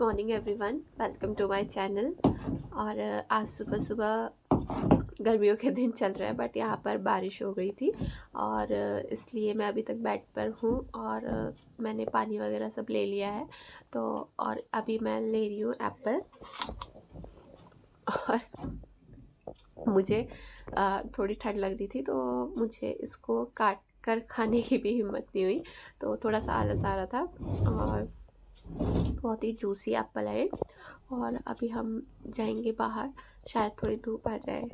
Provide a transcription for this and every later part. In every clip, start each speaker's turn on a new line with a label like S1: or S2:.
S1: Morning everyone, welcome to my channel. और आज सुबह सुबह गर्मियों के दिन चल रहा है बट यहाँ पर बारिश हो गई थी और इसलिए मैं अभी तक बेड पर हूँ और मैंने पानी वगैरह सब ले लिया है। तो और अभी मैं ले रही हूँ एप्पल और मुझे थोड़ी ठंड लग रही थी तो मुझे इसको काट कर खाने की भी हिम्मत नहीं हुई, तो थोड़ा सा आलस आ रहा था। और बहुत ही जूसी एप्पल है और अभी हम जाएंगे बाहर, शायद थोड़ी धूप आ जाए।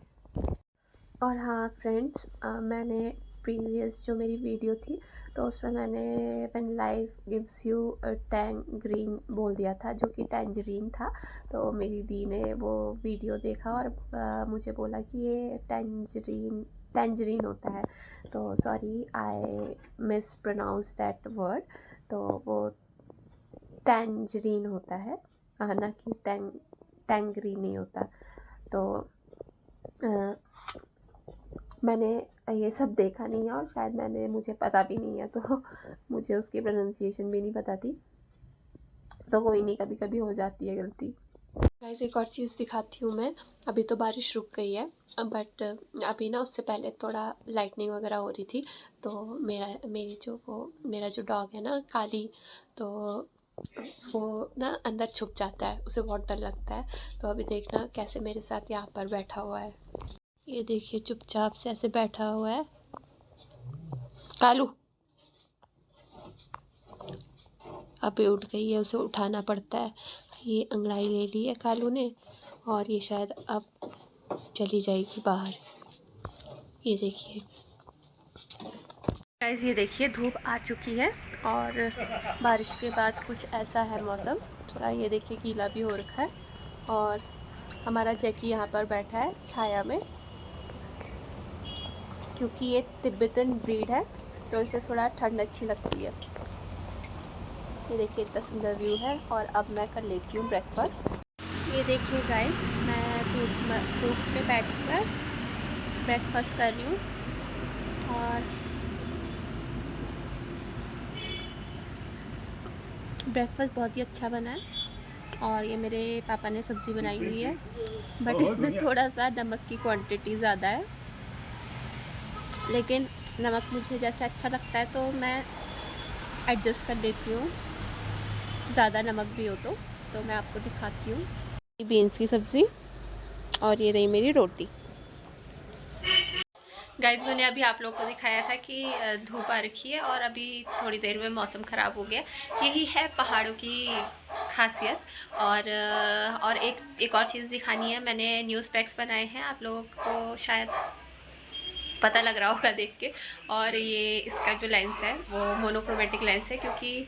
S1: और हाँ फ्रेंड्स, मैंने प्रीवियस जो मेरी वीडियो थी तो उसमें मैंने व्हेन लाइफ गिव्स यू टैंगरीन बोल दिया था, जो कि टैंजरीन था। तो मेरी दी ने वो वीडियो देखा और मुझे बोला कि ये टैंजरीन होता है। तो sorry, I mispronounce that word. तो वो टैंजरीन होता है, ना कि टैंगरीन नहीं होता। तो मैंने ये सब देखा नहीं है और शायद मुझे पता भी नहीं है, तो मुझे उसकी प्रोनाउंसिएशन भी नहीं पता थी। तो कोई नहीं, कभी कभी हो जाती है गलती। गाइस, एक और चीज़ दिखाती हूँ मैं। अभी तो बारिश रुक गई है बट अभी ना उससे पहले थोड़ा लाइटनिंग वगैरह हो रही थी। तो मेरा जो डॉग है ना, काली, तो वो ना अंदर छुप जाता है, उसे बहुत डर लगता है। तो अभी देखना कैसे मेरे साथ यहाँ पर बैठा हुआ है। ये देखिए, चुपचाप से ऐसे बैठा हुआ है। कालू अभी उठ गई है, उसे उठाना पड़ता है। ये अंगड़ाई ले ली है कालू ने और ये शायद अब चली जाएगी बाहर। ये देखिए गाइस, ये देखिए धूप आ चुकी है और बारिश के बाद कुछ ऐसा है मौसम। थोड़ा ये देखिए गीला भी हो रखा है और हमारा जैकी यहाँ पर बैठा है छाया में, क्योंकि ये तिब्बतन ब्रीड है तो इसे थोड़ा ठंड अच्छी लगती है। ये देखिए इतना सुंदर व्यू है और अब मैं कर लेती हूँ ब्रेकफास्ट। ये देखिए गाइस, मैं धूप पे बैठकर ब्रेकफास्ट कर रही हूँ और ब्रेकफास्ट बहुत ही अच्छा बना है। और ये मेरे पापा ने सब्ज़ी बनाई हुई है बट इसमें थोड़ा सा नमक की क्वांटिटी ज़्यादा है, लेकिन नमक मुझे जैसे अच्छा लगता है तो मैं एडजस्ट कर लेती हूँ, ज़्यादा नमक भी हो तो मैं आपको दिखाती हूँ। बीन्स की सब्ज़ी और ये रही मेरी रोटी। गाइज, मैंने अभी आप लोगों को दिखाया था कि धूप आ रखी है और अभी थोड़ी देर में मौसम ख़राब हो गया। यही है पहाड़ों की खासियत। और एक और चीज़ दिखानी है। मैंने न्यूज़ पैक्स बनाए हैं, आप लोगों को शायद पता लग रहा होगा देख के। और ये इसका जो लेंस है वो मोनोक्रोमेटिक लेंस है, क्योंकि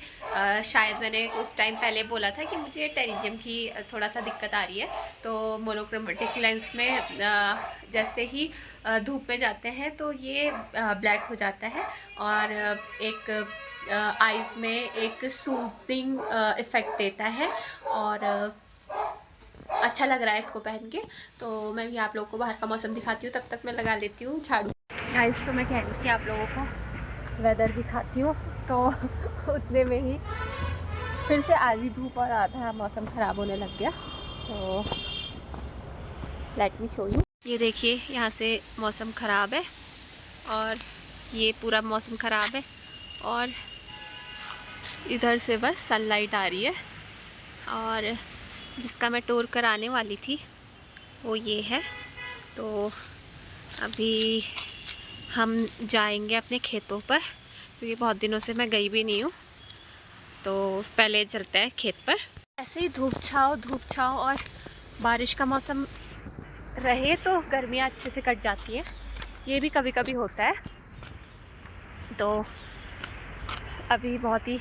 S1: शायद मैंने कुछ टाइम पहले बोला था कि मुझे टेरिजियम की थोड़ा सा दिक्कत आ रही है। तो मोनोक्रोमेटिक लेंस में जैसे ही धूप में जाते हैं तो ये ब्लैक हो जाता है और एक आइज़ में एक सूदिंग इफ़ेक्ट देता है और अच्छा लग रहा है इसको पहन के। तो मैं भी आप लोगों को बाहर का मौसम दिखाती हूँ, तब तक मैं लगा लेती हूँ झाड़ू। गाइस, तो मैं कह रही थी आप लोगों को वेदर दिखाती हूँ, तो उतने में ही फिर से आधी धूप और आधा मौसम ख़राब होने लग गया। तो लेट मी शो यू। ये देखिए, यहाँ से मौसम ख़राब है और ये पूरा मौसम ख़राब है और इधर से बस सनलाइट आ रही है। और जिसका मैं टूर कराने वाली थी वो ये है। तो अभी हम जाएंगे अपने खेतों पर, क्योंकि बहुत दिनों से मैं गई भी नहीं हूँ। तो पहले चलते हैं खेत पर। ऐसे ही धूप छाँव और बारिश का मौसम रहे तो गर्मियाँ अच्छे से कट जाती है। ये भी कभी कभी होता है। तो अभी बहुत ही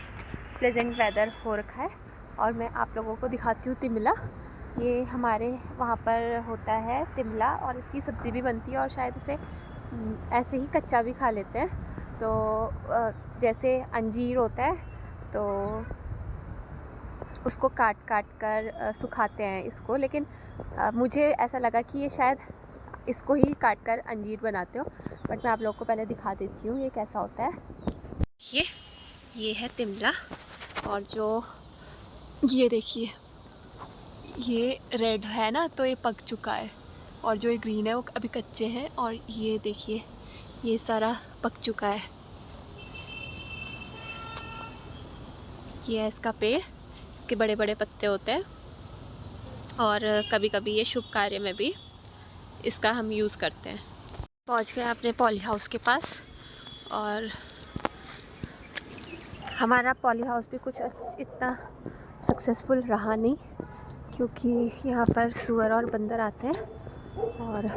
S1: प्लेजेंट वेदर हो रखा है और मैं आप लोगों को दिखाती हूँ तिमला। ये हमारे वहाँ पर होता है तिमला और इसकी सब्ज़ी भी बनती है और शायद इसे ऐसे ही कच्चा भी खा लेते हैं। तो जैसे अंजीर होता है तो उसको काट कर सुखाते हैं इसको, लेकिन मुझे ऐसा लगा कि ये शायद इसको ही काट कर अंजीर बनाते हो। बट मैं आप लोगों को पहले दिखा देती हूँ ये कैसा होता है। ये है तिमला और जो ये देखिए ये रेड है ना, तो ये पक चुका है, और जो ये ग्रीन है वो अभी कच्चे हैं। और ये देखिए ये सारा पक चुका है। ये है इसका पेड़, इसके बड़े बड़े पत्ते होते हैं, और कभी कभी ये शुभ कार्य में भी इसका हम यूज़ करते हैं। पहुंच गए अपने पॉली हाउस के पास, और हमारा पॉली हाउस भी कुछ इतना सक्सेसफुल रहा नहीं, क्योंकि यहाँ पर सूअर और बंदर आते हैं और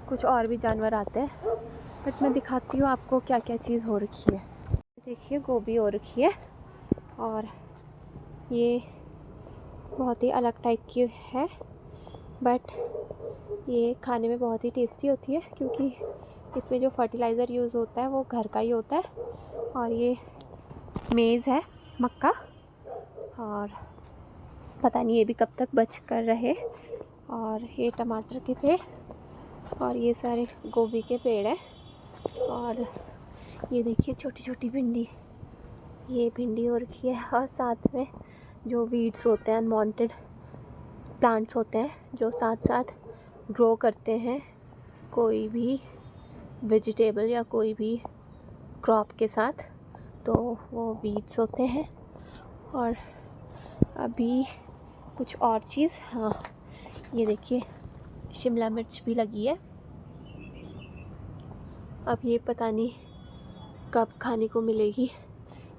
S1: कुछ और भी जानवर आते हैं। बट मैं दिखाती हूँ आपको क्या क्या चीज़ हो रखी है। देखिए गोभी हो रखी है, और ये बहुत ही अलग टाइप की है, बट ये खाने में बहुत ही टेस्टी होती है, क्योंकि इसमें जो फर्टिलाइज़र यूज़ होता है वो घर का ही होता है। और ये मेज़ है, मक्का, और पता नहीं ये भी कब तक बच कर रहे। और ये टमाटर के पेड़, और ये सारे गोभी के पेड़ हैं। और ये देखिए छोटी छोटी भिंडी, ये भिंडी हो रखी है। और साथ में जो वीड्स होते हैं, अनवांटेड प्लांट्स होते हैं, जो साथ साथ ग्रो करते हैं कोई भी वेजिटेबल या कोई भी क्रॉप के साथ, तो वो वीड्स होते हैं। और अभी कुछ और चीज़, हाँ ये देखिए शिमला मिर्च भी लगी है। अब ये पता नहीं कब खाने को मिलेगी।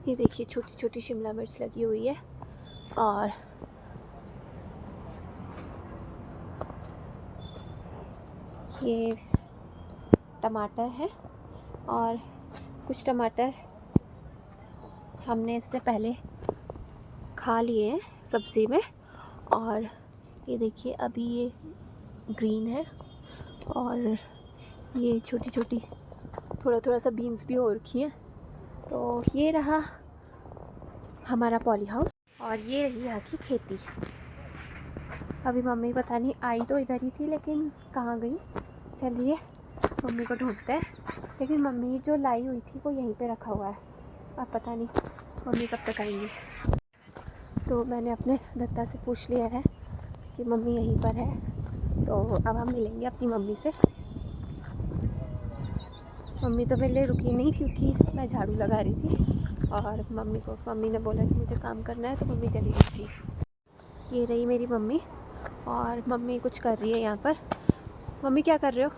S1: ये देखिए छोटी छोटी शिमला मिर्च लगी हुई है, और ये टमाटर है, और कुछ टमाटर हमने इससे पहले खा लिए हैं सब्ज़ी में। और ये देखिए अभी ये ग्रीन है, और ये छोटी छोटी थोड़ा थोड़ा सा बीन्स भी हो रखी हैं। तो ये रहा हमारा पॉली हाउस, और ये रही यहाँ की खेती। अभी मम्मी पता नहीं आई तो इधर ही थी, लेकिन कहाँ गई, चलिए मम्मी को ढूंढते हैं। लेकिन मम्मी जो लाई हुई थी वो यहीं पे रखा हुआ है, अब पता नहीं मम्मी कब तक आएंगी। तो मैंने अपने दत्ता से पूछ लिया है कि मम्मी यहीं पर है, तो अब हम मिलेंगे अपनी मम्मी से। मम्मी तो मेरे लिए रुकी नहीं, क्योंकि मैं झाड़ू लगा रही थी, और मम्मी ने बोला कि मुझे काम करना है, तो मम्मी चली गई थी। ये रही मेरी मम्मी, और मम्मी कुछ कर रही है यहाँ पर। मम्मी क्या कर रहे हो?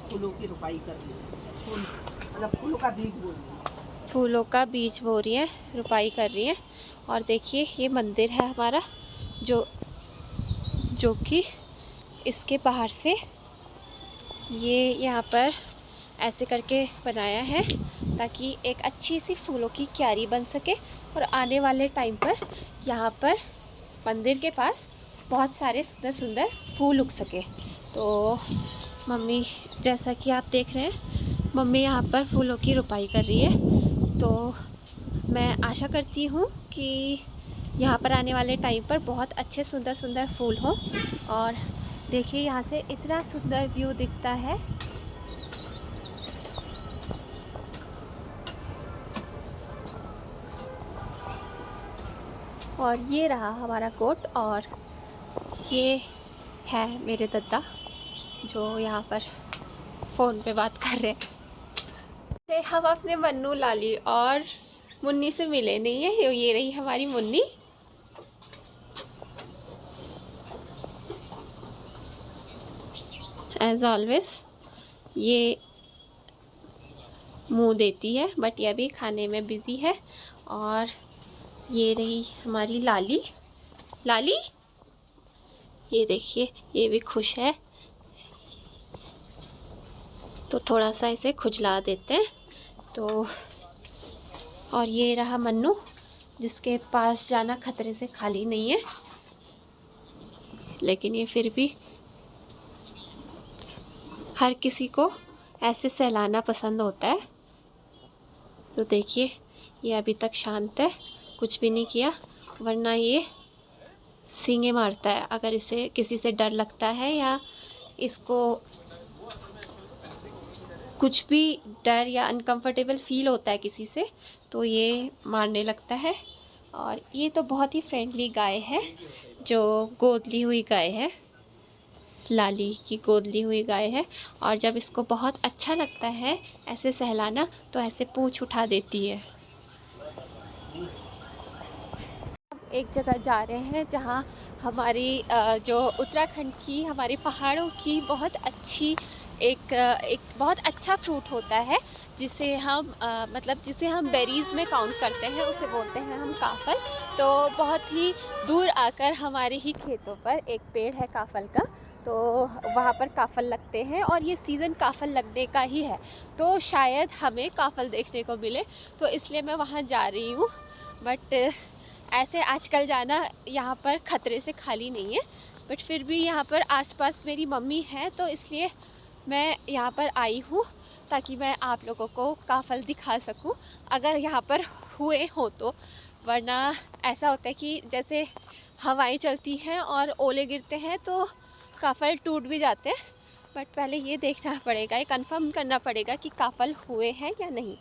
S2: फूलों की रुपाई कर रही है, मतलब फूलों का बीज बो रही है।
S1: फूलों का बीज बो रही है, रुपाई कर रही है। और देखिए ये मंदिर है हमारा, जो कि इसके बाहर से ये यहाँ पर ऐसे करके बनाया है, ताकि एक अच्छी सी फूलों की क्यारी बन सके, और आने वाले टाइम पर यहाँ पर मंदिर के पास बहुत सारे सुंदर सुंदर फूल उग सके। तो मम्मी, जैसा कि आप देख रहे हैं, मम्मी यहाँ पर फूलों की रुपाई कर रही है। तो मैं आशा करती हूँ कि यहाँ पर आने वाले टाइम पर बहुत अच्छे सुंदर सुंदर फूल हों। और देखिए यहाँ से इतना सुंदर व्यू दिखता है। और ये रहा हमारा कोट, और ये है मेरे दादा जो यहाँ पर फ़ोन पे बात कर रहे हैं। हम अपने मन्नू, लाली और मुन्नी से मिले नहीं है। ये रही हमारी मुन्नी। एज ऑलवेज ये मुंह देती है, बट ये अभी खाने में बिज़ी है। और ये रही हमारी लाली। लाली, ये देखिए ये भी खुश है, तो थोड़ा सा इसे खुजला देते हैं। तो और ये रहा मन्नू, जिसके पास जाना खतरे से खाली नहीं है, लेकिन ये फिर भी हर किसी को ऐसे सहलाना पसंद होता है। तो देखिए ये अभी तक शांत है, कुछ भी नहीं किया, वरना ये सींगे मारता है अगर इसे किसी से डर लगता है, या इसको कुछ भी डर या अनकंफर्टेबल फील होता है किसी से, तो ये मारने लगता है। और ये तो बहुत ही फ्रेंडली गाय है, जो गोद ली हुई गाय है, लाली की गोद ली हुई गाय है। और जब इसको बहुत अच्छा लगता है ऐसे सहलाना तो ऐसे पूंछ उठा देती है। एक जगह जा रहे हैं जहाँ हमारी जो उत्तराखंड की, हमारे पहाड़ों की बहुत अच्छी एक बहुत अच्छा फ्रूट होता है, जिसे हम मतलब जिसे हम बेरीज़ में काउंट करते हैं, उसे बोलते हैं हम काफ़ल। तो बहुत ही दूर आकर हमारे ही खेतों पर एक पेड़ है काफ़ल का, तो वहाँ पर काफ़ल लगते हैं और ये सीज़न काफ़ल लगने का ही है, तो शायद हमें काफ़ल देखने को मिले, तो इसलिए मैं वहाँ जा रही हूँ। बट ऐसे आजकल जाना यहाँ पर ख़तरे से खाली नहीं है, बट फिर भी यहाँ पर आसपास मेरी मम्मी है, तो इसलिए मैं यहाँ पर आई हूँ ताकि मैं आप लोगों को काफ़ल दिखा सकूँ, अगर यहाँ पर हुए हो तो। वरना ऐसा होता है कि जैसे हवाएं चलती हैं और ओले गिरते हैं तो काफ़ल टूट भी जाते हैं, बट पहले ये देखना पड़ेगा, ये कंफर्म करना पड़ेगा कि काफ़ल हुए हैं या नहीं।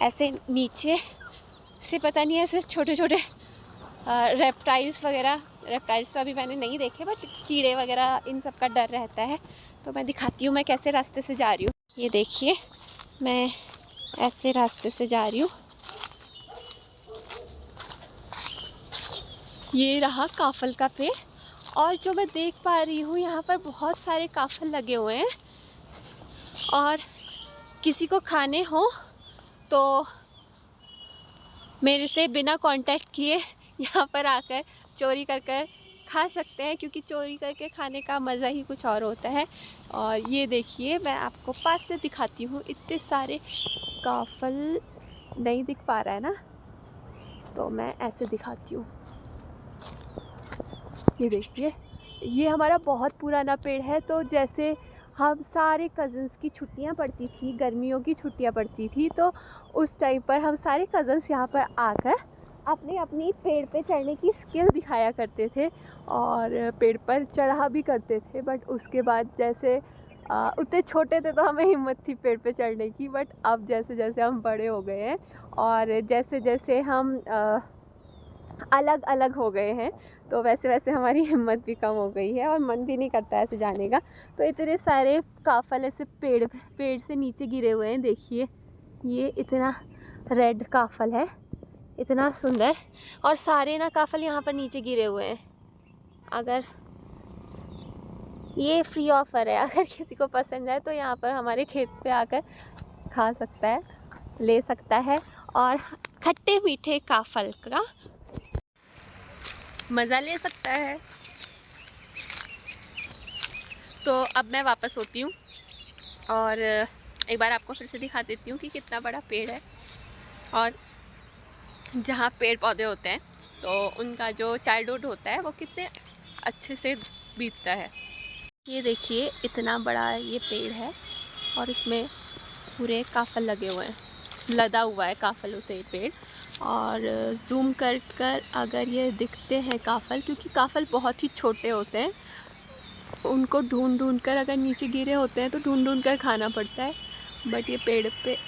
S1: ऐसे नीचे से पता नहीं, ऐसे छोटे छोटे रेप्टाइल्स वगैरह, रेप्टाइल्स तो अभी मैंने नहीं देखे, बट कीड़े वगैरह इन सब का डर रहता है। तो मैं दिखाती हूँ मैं कैसे रास्ते से जा रही हूँ। ये देखिए, मैं ऐसे रास्ते से जा रही हूँ। ये रहा काफ़ल का पेड़, और जो मैं देख पा रही हूँ यहाँ पर बहुत सारे काफ़ल लगे हुए हैं, और किसी को खाने हो तो मेरे से बिना कांटेक्ट किए यहाँ पर आकर चोरी कर कर खा सकते हैं, क्योंकि चोरी करके खाने का मज़ा ही कुछ और होता है। और ये देखिए, मैं आपको पास से दिखाती हूँ, इतने सारे काफ़ल नहीं दिख पा रहा है ना, तो मैं ऐसे दिखाती हूँ। ये देखिए, ये हमारा बहुत पुराना पेड़ है, तो जैसे हम सारे कज़न्स की छुट्टियां पड़ती थी, गर्मियों की छुट्टियां पड़ती थी, तो उस टाइम पर हम सारे कज़न्स यहाँ पर आकर अपनी अपनी पेड़ पे चढ़ने की स्किल दिखाया करते थे और पेड़ पर चढ़ा भी करते थे। बट उसके बाद जैसे उतने छोटे थे तो हमें हिम्मत थी पेड़ पे चढ़ने की, बट अब जैसे जैसे हम बड़े हो गए हैं और जैसे जैसे हम अलग अलग हो गए हैं, तो वैसे वैसे हमारी हिम्मत भी कम हो गई है और मन भी नहीं करता ऐसे जाने का। तो इतने सारे काफ़ल ऐसे पेड़ से नीचे गिरे हुए हैं। देखिए, ये इतना रेड काफ़ल है, इतना सुंदर, और सारे ना काफ़ल यहाँ पर नीचे गिरे हुए हैं। अगर ये फ्री ऑफर है, अगर किसी को पसंद है तो यहाँ पर हमारे खेत पे आकर खा सकता है, ले सकता है, और खट्टे मीठे काफ़ल का मज़ा ले सकता है। तो अब मैं वापस होती हूँ और एक बार आपको फिर से दिखा देती हूँ कि कितना बड़ा पेड़ है, और जहाँ पेड़ पौधे होते हैं तो उनका जो चाइल्डहुड होता है वो कितने अच्छे से बीतता है। ये देखिए, इतना बड़ा ये पेड़ है और इसमें पूरे काफ़ल लगे हुए हैं, लदा हुआ है काफ़लों से ये पेड़। और जूम कर कर अगर ये दिखते हैं काफ़ल, क्योंकि काफ़ल बहुत ही छोटे होते हैं, उनको ढूंढ ढूंढ कर, अगर नीचे गिरे होते हैं तो ढूंढ ढूंढ कर खाना पड़ता है। बट ये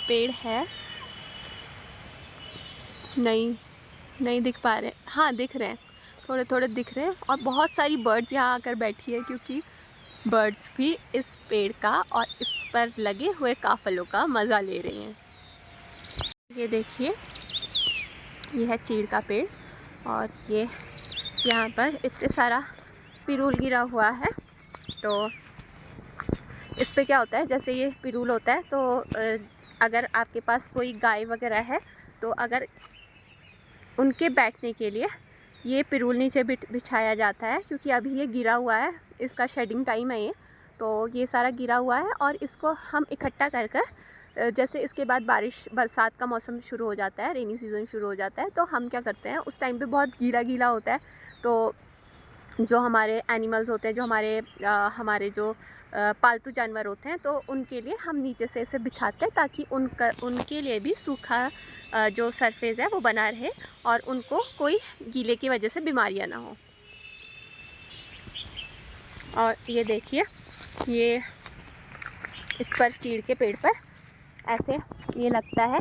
S1: पेड़ है, नहीं दिख पा रहे, हाँ दिख रहे हैं, थोड़े थोड़े दिख रहे हैं। और बहुत सारी बर्ड्स यहाँ आकर बैठी है, क्योंकि बर्ड्स भी इस पेड़ का और इस पर लगे हुए काफ़लों का मज़ा ले रही हैं। ये देखिए, ये है चीड़ का पेड़, और ये यहाँ पर इतने सारा पिरूल गिरा हुआ है। तो इस पे क्या होता है, जैसे ये पिरूल होता है तो अगर आपके पास कोई गाय वगैरह है तो अगर उनके बैठने के लिए ये पिरूल नीचे बिछाया जाता है, क्योंकि अभी ये गिरा हुआ है, इसका शेडिंग टाइम है ये, तो ये सारा गिरा हुआ है। और इसको हम इकट्ठा कर कर, जैसे इसके बाद बरसात का मौसम शुरू हो जाता है, रेनी सीज़न शुरू हो जाता है, तो हम क्या करते हैं, उस टाइम पे बहुत गीला गीला होता है, तो जो हमारे एनिमल्स होते हैं, जो हमारे जो पालतू जानवर होते हैं, तो उनके लिए हम नीचे से इसे बिछाते हैं, ताकि उनके लिए भी सूखा जो सरफेस है वो बना रहे और उनको कोई गीले की वजह से बीमारियां ना हो। और ये देखिए, ये इस पर चीड़ के पेड़ पर ऐसे ये लगता है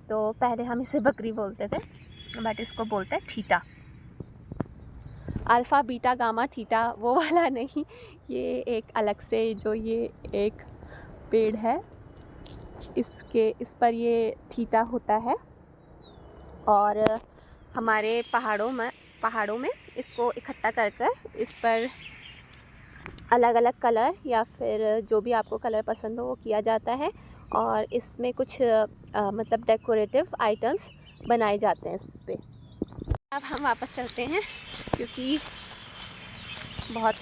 S1: तो पहले हम इसे बकरी बोलते थे, बट इसको बोलते हैं theta. Alpha beta gamma theta वो वाला नहीं, ये एक अलग से जो ये एक पेड़ है इस पर ये थीटा होता है। और हमारे पहाड़ों में इसको इकट्ठा कर कर इस पर अलग अलग कलर या फिर जो भी आपको कलर पसंद हो वो किया जाता है, और इसमें कुछ मतलब डेकोरेटिव आइटम्स बनाए जाते हैं इस पे। अब हम वापस चलते हैं, क्योंकि बहुत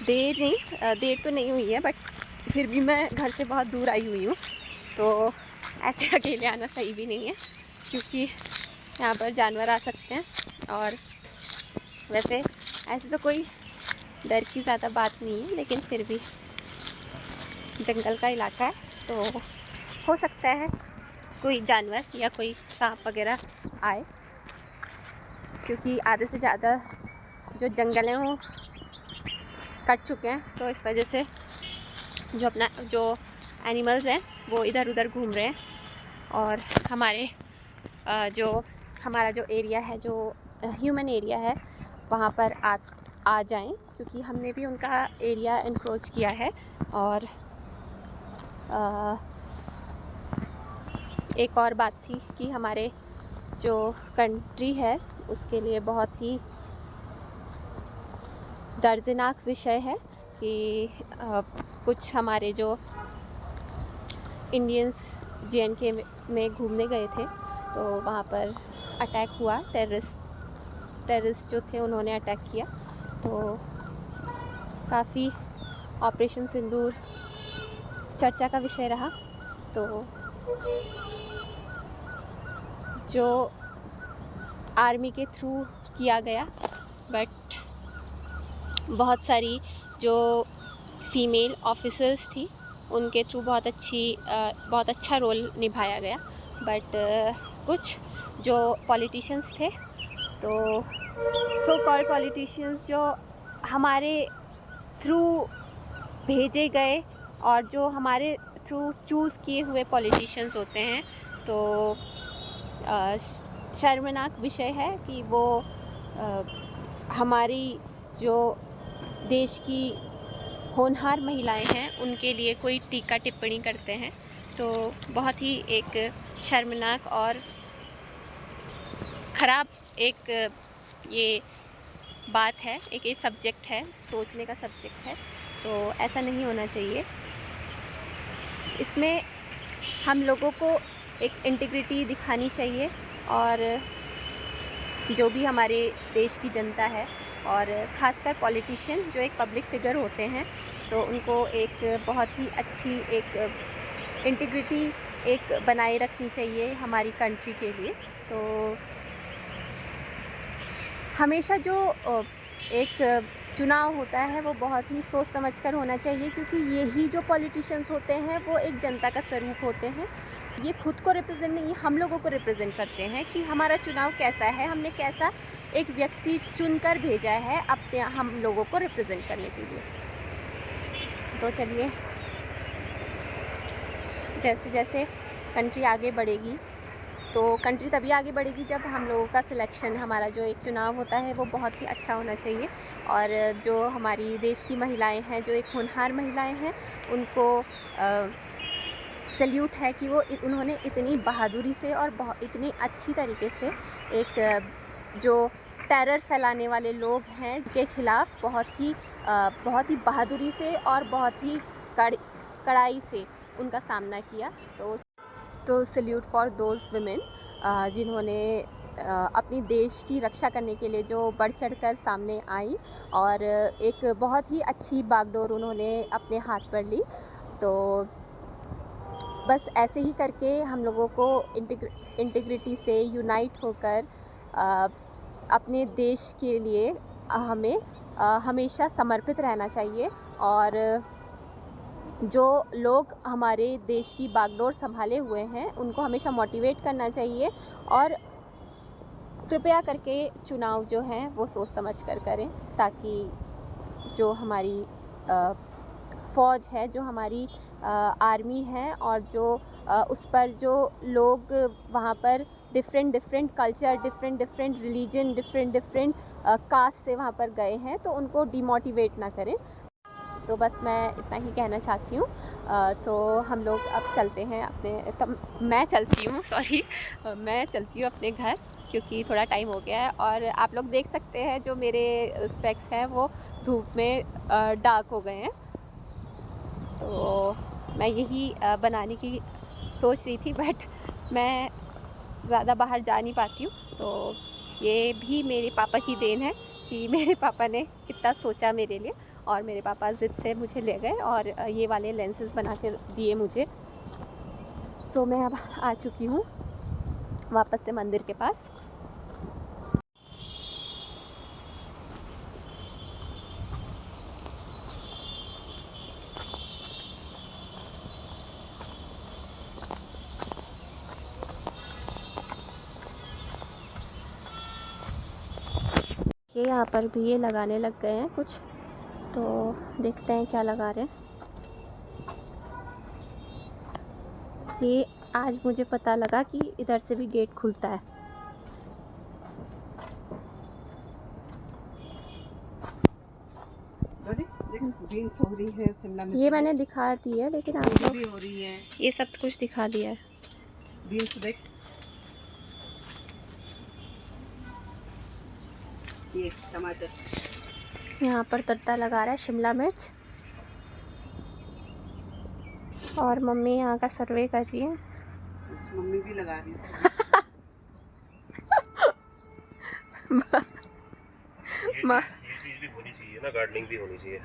S1: देर तो नहीं हुई है, बट फिर भी मैं घर से बहुत दूर आई हुई हूँ, तो ऐसे अकेले आना सही भी नहीं है, क्योंकि यहाँ पर जानवर आ सकते हैं। और वैसे ऐसे तो कोई डर की ज़्यादा बात नहीं है, लेकिन फिर भी जंगल का इलाका है, तो हो सकता है कोई जानवर या कोई सांप वगैरह आए, क्योंकि आधे से ज़्यादा जो जंगल हैं वो कट चुके हैं, तो इस वजह से जो एनिमल्स हैं वो इधर उधर घूम रहे हैं। और हमारा जो एरिया है, जो ह्यूमन एरिया है, वहाँ पर आ जाएं, क्योंकि हमने भी उनका एरिया एनक्रोच किया है। और एक और बात थी कि हमारे जो कंट्री है उसके लिए बहुत ही दर्दनाक विषय है कि कुछ हमारे जो इंडियंस JNK में घूमने गए थे, तो वहाँ पर अटैक हुआ, टेररिस्ट जो थे उन्होंने अटैक किया, तो काफ़ी ऑपरेशन सिंदूर चर्चा का विषय रहा। तो जो आर्मी के थ्रू किया गया, बट बहुत सारी जो फीमेल ऑफिसर्स थी उनके थ्रू बहुत अच्छा रोल निभाया गया। बट कुछ जो पॉलिटिशियंस थे, तो सो कॉल्ड पॉलिटिशियंस जो हमारे थ्रू भेजे गए और जो हमारे थ्रू चूज़ किए हुए पॉलिटिशियंस होते हैं, तो शर्मनाक विषय है कि वो हमारी जो देश की होनहार महिलाएं हैं उनके लिए कोई टीका टिप्पणी करते हैं। तो बहुत ही एक शर्मनाक और ख़राब एक ये बात है, एक ये सब्जेक्ट है, सोचने का सब्जेक्ट है। तो ऐसा नहीं होना चाहिए। इसमें हम लोगों को एक इंटीग्रिटी दिखानी चाहिए, और जो भी हमारे देश की जनता है और ख़ासकर पॉलिटिशियन जो एक पब्लिक फिगर होते हैं, तो उनको एक बहुत ही अच्छी एक इंटीग्रिटी एक बनाए रखनी चाहिए हमारी कंट्री के लिए। तो हमेशा जो एक चुनाव होता है वो बहुत ही सोच समझ कर होना चाहिए, क्योंकि यही जो पॉलिटिशियंस होते हैं वो एक जनता का स्वरूप होते हैं। ये खुद को रिप्रेजेंट नहीं, हम लोगों को रिप्रेजेंट करते हैं कि हमारा चुनाव कैसा है, हमने कैसा एक व्यक्ति चुनकर भेजा है अपने हम लोगों को रिप्रेजेंट करने के लिए। तो चलिए, जैसे जैसे कंट्री आगे बढ़ेगी, तो कंट्री तभी आगे बढ़ेगी जब हम लोगों का सिलेक्शन, हमारा जो एक चुनाव होता है वो बहुत ही अच्छा होना चाहिए। और जो हमारी देश की महिलाएं हैं, जो एक होनहार महिलाएं हैं, उनको सल्यूट है कि उन्होंने इतनी बहादुरी से और इतनी अच्छी तरीके से एक जो टेरर फैलाने वाले लोग हैं के ख़िलाफ़ बहुत ही बहादुरी से और बहुत ही कड़ाई से उनका सामना किया। तो सल्यूट फॉर दोज़ वुमेन जिन्होंने अपनी देश की रक्षा करने के लिए जो बढ़ चढ़कर सामने आई, और एक बहुत ही अच्छी बागडोर उन्होंने अपने हाथ पर ली। तो बस ऐसे ही करके हम लोगों को इंटीग्रिटी से यूनाइट होकर अपने देश के लिए हमें हमेशा समर्पित रहना चाहिए। और जो लोग हमारे देश की बागडोर संभाले हुए हैं उनको हमेशा मोटिवेट करना चाहिए, और कृपया करके चुनाव जो हैं वो सोच समझ कर करें, ताकि जो हमारी फ़ौज है, जो हमारी आर्मी है, और जो उस पर जो लोग वहाँ पर different different culture, different different religion, different different caste से वहाँ पर गए हैं, तो उनको डिमोटिवेट ना करें। तो बस मैं इतना ही कहना चाहती हूँ। तो हम लोग अब चलते हैं अपने, तब मैं चलती हूँ, सॉरी, मैं चलती हूँ अपने घर, क्योंकि थोड़ा टाइम हो गया है। और आप लोग देख सकते हैं जो मेरे स्पेक्स हैं वो धूप में डार्क हो गए हैं। तो मैं यही बनाने की सोच रही थी, बट मैं ज़्यादा बाहर जा नहीं पाती हूँ। तो ये भी मेरे पापा की देन है कि मेरे पापा ने इतना सोचा मेरे लिए, और मेरे पापा ज़िद से मुझे ले गए और ये वाले लेंसेज बना के दिए मुझे। तो मैं अब आ चुकी हूँ वापस से मंदिर के पास। ये यहाँ पर भी ये लगाने लग गए हैं कुछ, तो देखते हैं क्या लगा रहे हैं। ये आज मुझे पता लगा कि इधर से भी गेट खुलता है।
S2: बीन्स हो रही है शिमला मिर्च,
S1: ये मैंने दिखा दी है, लेकिन आप लोग
S2: भी हो रही है,
S1: ये सब कुछ दिखा दिया है।
S2: बीन्स देख, ये टमाटर,
S1: यहाँ पर तड़का लगा रहा है शिमला मिर्च, और मम्मी यहाँ का सर्वे कर रही है।
S2: मम्मी भी लगा रही है।
S3: ये चीज़ भी होनी चाहिए ना, गार्डनिंग भी होनी चाहिए।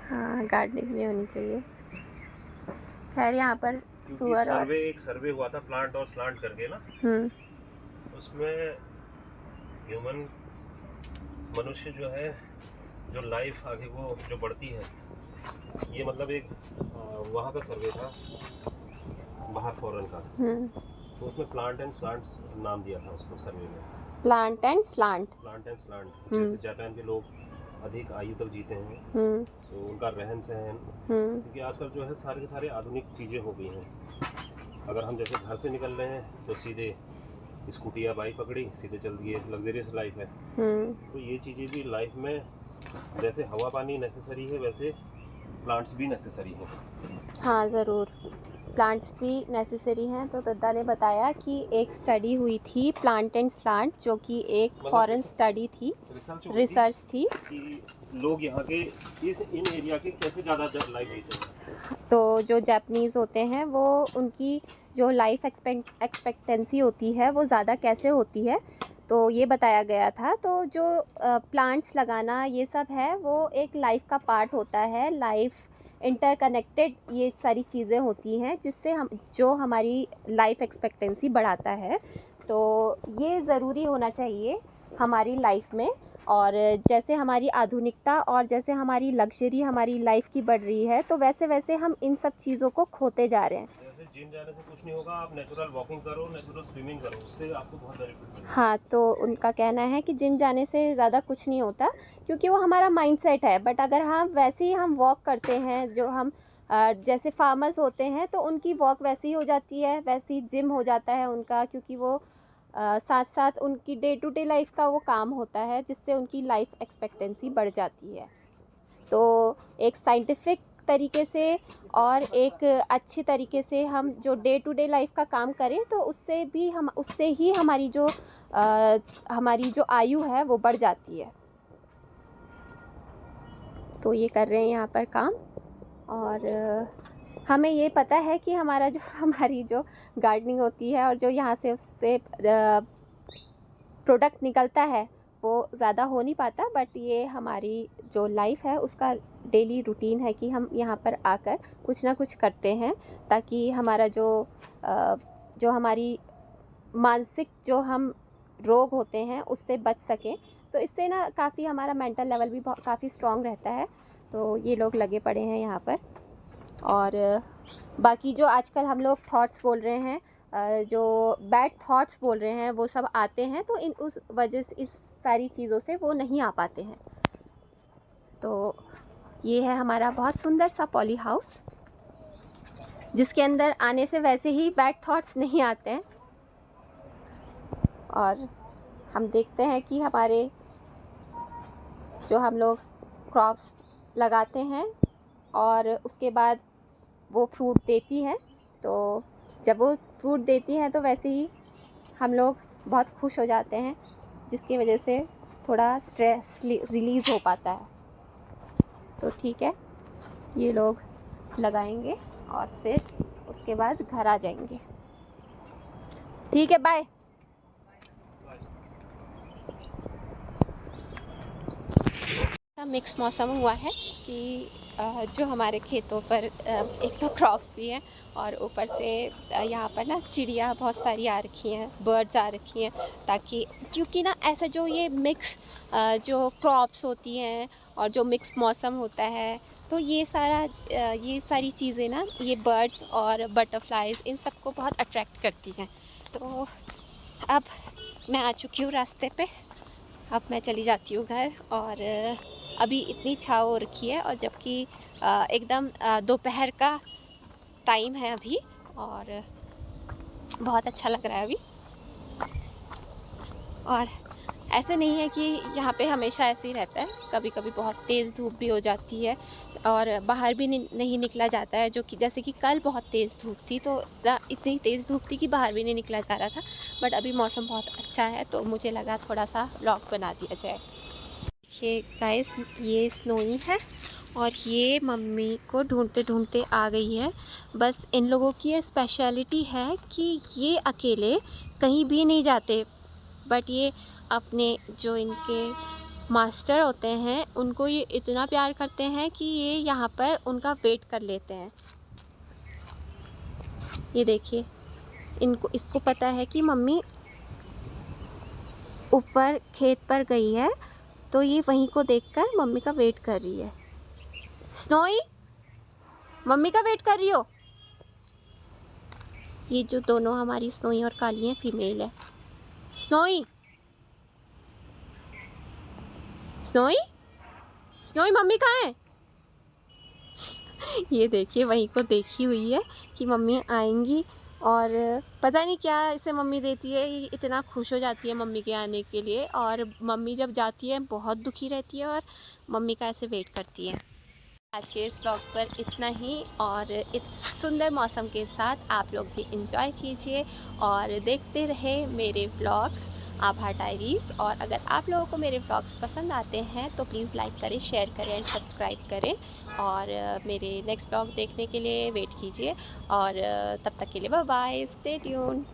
S1: हाँ, गार्डनिंग भी होनी चाहिए। खैर यहाँ पर सुअर और
S3: एक सर्वे हुआ था प्लांट और स्लांट करके ना, उसमें ह्यूमन मनुष्य जो है, जो लाइफ आगे वो जो बढ़ती है, ये मतलब एक वहाँ का सर्वे था बाहर फॉरेन का, तो उसमें प्लांट एंड स्लांट नाम दिया था उसको सर्वे में।
S1: प्लांट एंड स्लांट,
S3: जैसे जापान के लोग अधिक आयु तक जीते हैं, तो उनका रहन सहन, क्योंकि आजकल जो है सारे के सारे आधुनिक चीज़ें हो गई हैं। अगर हम जैसे घर से निकल रहे हैं तो सीधे स्कूटी या बाइक पकड़ी, सीधे चल दिए, लग्जरियस लाइफ है। तो ये चीज़ें भी लाइफ में, जैसे हवा पानी नेसेसरी है, वैसे प्लांट्स भी नेसेसरी हैं।
S1: हाँ ज़रूर, प्लांट्स भी नेसेसरी हैं। तो दद्दा ने बताया कि एक स्टडी हुई थी प्लांट एंड स्लांट, जो कि एक फॉरेन स्टडी थी, रिसर्च थी
S3: कि लोग यहाँ के इन एरिया के कैसे ज़्यादा लाइफ जीते हैं।
S1: तो जो जापानीज़ होते हैं वो, उनकी जो लाइफ एक्सपेक्टेंसी होती है वो ज़्यादा कैसे होती है, तो ये बताया गया था। तो जो प्लांट्स लगाना ये सब है, वो एक लाइफ का पार्ट होता है, लाइफ इंटरकनेक्टेड ये सारी चीज़ें होती हैं, जिससे जो हमारी लाइफ एक्सपेक्टेंसी बढ़ाता है। तो ये ज़रूरी होना चाहिए हमारी लाइफ में। और जैसे हमारी आधुनिकता और जैसे हमारी लग्जरी हमारी लाइफ की बढ़ रही है, तो वैसे वैसे हम इन सब चीज़ों को खोते जा रहे हैं।
S3: जैसे जिम जाने से कुछ नहीं होगा, आप नेचुरल वॉकिंग करो, नेचुरल स्विमिंग करो, उससे आपको बहुत बेनिफिट मिलेगा।
S1: हाँ, तो उनका कहना है कि जिम जाने से ज़्यादा कुछ नहीं होता, क्योंकि वो हमारा माइंडसेट है। बट अगर हम वैसे ही हम वॉक करते हैं, जो हम जैसे फार्मर्स होते हैं, तो उनकी वॉक वैसी ही हो जाती है, वैसे ही जिम हो जाता है उनका, क्योंकि वो साथ साथ उनकी डे टू डे लाइफ का वो काम होता है, जिससे उनकी लाइफ एक्सपेक्टेंसी बढ़ जाती है। तो एक साइंटिफिक तरीके से और एक अच्छे तरीके से हम जो डे टू डे लाइफ का काम करें, तो उससे ही हमारी जो आयु है वो बढ़ जाती है। तो ये कर रहे हैं यहाँ पर काम। और हमें ये पता है कि हमारी जो गार्डनिंग होती है और जो यहाँ से उससे प्रोडक्ट निकलता है, वो ज़्यादा हो नहीं पाता, बट ये हमारी जो लाइफ है उसका डेली रूटीन है कि हम यहाँ पर आकर कुछ ना कुछ करते हैं, ताकि हमारा जो हमारी मानसिक जो हम रोग होते हैं उससे बच सकें। तो इससे ना काफ़ी हमारा मेंटल लेवल भी काफ़ी स्ट्रॉन्ग रहता है। तो ये लोग लगे पड़े हैं यहाँ पर। और बाकी जो आजकल हम लोग थॉट्स बोल रहे हैं, जो बैड थॉट्स बोल रहे हैं, वो सब आते हैं, तो उस वजह से इस सारी चीज़ों से वो नहीं आ पाते हैं। तो ये है हमारा बहुत सुंदर सा पॉली हाउस, जिसके अंदर आने से वैसे ही बैड थॉट्स नहीं आते हैं। और हम देखते हैं कि हमारे जो हम लोग क्रॉप्स लगाते हैं और उसके बाद वो फ्रूट देती है, तो जब वो फ्रूट देती हैं तो वैसे ही हम लोग बहुत खुश हो जाते हैं, जिसकी वजह से थोड़ा स्ट्रेस रिलीज़ हो पाता है। तो ठीक है, ये लोग लगाएंगे और फिर उसके बाद घर आ जाएंगे। ठीक है, बाय। मिक्स मौसम हुआ है कि जो हमारे खेतों पर एक तो क्रॉप्स भी हैं और ऊपर से यहाँ पर ना चिड़िया बहुत सारी आ रखी हैं, बर्ड्स आ रखी हैं, ताकि क्योंकि ना ऐसा जो ये मिक्स जो क्रॉप्स होती हैं और जो मिक्स मौसम होता है, तो ये सारी चीज़ें ना, ये बर्ड्स और बटरफ्लाइज इन सबको बहुत अट्रैक्ट करती हैं। तो अब मैं आ चुकी हूँ रास्ते पे, अब मैं चली जाती हूँ घर। और अभी इतनी छाँव हो रखी है, और जबकि एकदम दोपहर का टाइम है अभी, और बहुत अच्छा लग रहा है अभी। और ऐसे नहीं है कि यहाँ पे हमेशा ऐसे ही रहता है, कभी कभी बहुत तेज़ धूप भी हो जाती है और बाहर भी नहीं निकला जाता है, जो कि जैसे कि कल बहुत तेज़ धूप थी, तो इतनी तेज़ धूप थी कि बाहर भी नहीं निकला जा रहा था। बट अभी मौसम बहुत अच्छा है, तो मुझे लगा थोड़ा सा व्लॉग बना दिया जाए। देखिए गाइस, ये स्नोई है और ये मम्मी को ढूंढते ढूंढते आ गई है। बस इन लोगों की ये स्पेशलिटी है कि ये अकेले कहीं भी नहीं जाते, बट ये अपने जो इनके मास्टर होते हैं उनको ये इतना प्यार करते हैं कि ये यहाँ पर उनका वेट कर लेते हैं। ये देखिए, इसको पता है कि मम्मी ऊपर खेत पर गई है, तो ये वहीं को देखकर मम्मी का वेट कर रही है। स्नोई, मम्मी का वेट कर रही हो? ये जो दोनों हमारी स्नोई और काली हैं, फीमेल है। स्नोई, स्नोई, स्नोई, मम्मी कहाँ है? ये देखिए, वहीं को देखी हुई है कि मम्मी आएंगी, और पता नहीं क्या इसे मम्मी देती है, ये इतना खुश हो जाती है मम्मी के आने के लिए, और मम्मी जब जाती है बहुत दुखी रहती है और मम्मी का ऐसे वेट करती है। आज के इस ब्लॉग पर इतना ही, और इस सुंदर मौसम के साथ आप लोग भी इंजॉय कीजिए और देखते रहे मेरे ब्लॉग्स आभा डायरीज़। और अगर आप लोगों को मेरे ब्लॉग्स पसंद आते हैं तो प्लीज़ लाइक करें, शेयर करें एंड सब्सक्राइब करें, और मेरे नेक्स्ट ब्लॉग देखने के लिए वेट कीजिए। और तब तक के लिए बाय बाय, स्टे ट्यून्ड।